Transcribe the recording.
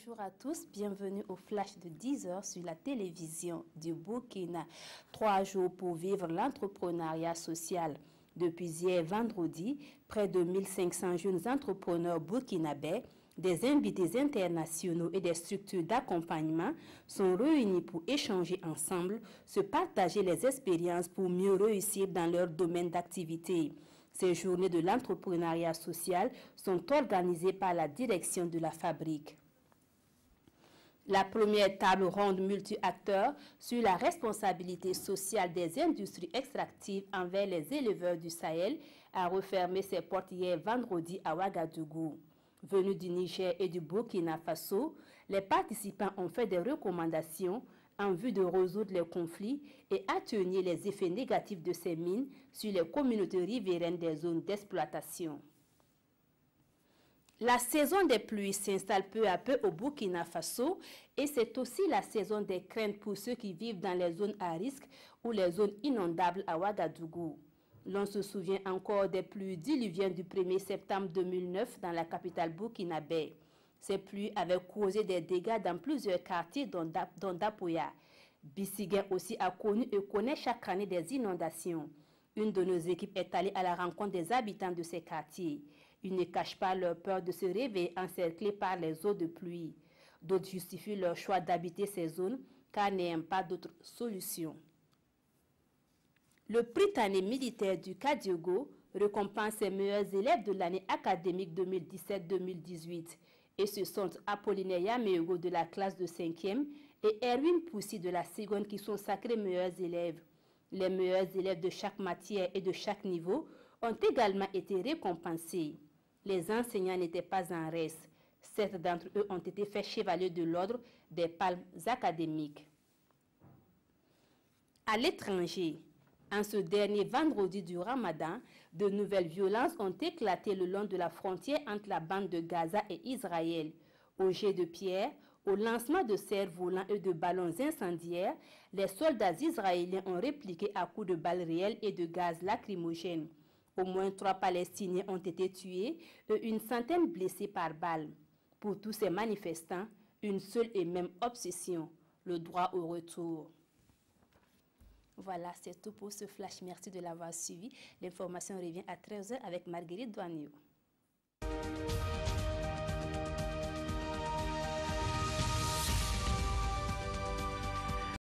Bonjour à tous, bienvenue au flash de 10h sur la télévision du Burkina. 3 jours pour vivre l'entrepreneuriat social. Depuis hier vendredi, près de 1500 jeunes entrepreneurs burkinabés, des invités internationaux et des structures d'accompagnement sont réunis pour échanger ensemble, se partager les expériences pour mieux réussir dans leur domaine d'activité. Ces journées de l'entrepreneuriat social sont organisées par la direction de la fabrique. La première table ronde multi-acteurs sur la responsabilité sociale des industries extractives envers les éleveurs du Sahel a refermé ses portes hier vendredi à Ouagadougou. Venus du Niger et du Burkina Faso, les participants ont fait des recommandations en vue de résoudre les conflits et atténuer les effets négatifs de ces mines sur les communautés riveraines des zones d'exploitation. La saison des pluies s'installe peu à peu au Burkina Faso et c'est aussi la saison des craintes pour ceux qui vivent dans les zones à risque ou les zones inondables à Ouagadougou. L'on se souvient encore des pluies diluviennes du 1er septembre 2009 dans la capitale burkinabé. Ces pluies avaient causé des dégâts dans plusieurs quartiers dont Dapoya. Bissiguin aussi a connu et connaît chaque année des inondations. Une de nos équipes est allée à la rencontre des habitants de ces quartiers. Ils ne cachent pas leur peur de se réveiller encerclés par les eaux de pluie. D'autres justifient leur choix d'habiter ces zones car n'ayant pas d'autre solution. Le Prytanée militaire du Kadiogo récompense ses meilleurs élèves de l'année académique 2017-2018. Et ce sont Apollinaire Yameogo de la classe de 5e et Erwin Poussi de la seconde qui sont sacrés meilleurs élèves. Les meilleurs élèves de chaque matière et de chaque niveau ont également été récompensés. Les enseignants n'étaient pas en reste. 7 d'entre eux ont été faits chevaliers de l'ordre des palmes académiques. À l'étranger, en ce dernier vendredi du Ramadan, de nouvelles violences ont éclaté le long de la frontière entre la bande de Gaza et Israël. Au jet de pierre, au lancement de cerfs-volants et de ballons incendiaires, les soldats israéliens ont répliqué à coups de balles réelles et de gaz lacrymogène. Au moins 3 Palestiniens ont été tués et une centaine blessés par balle. Pour tous ces manifestants, une seule et même obsession, le droit au retour. Voilà, c'est tout pour ce flash. Merci de l'avoir suivi. L'information revient à 13h avec Marguerite Douaniou.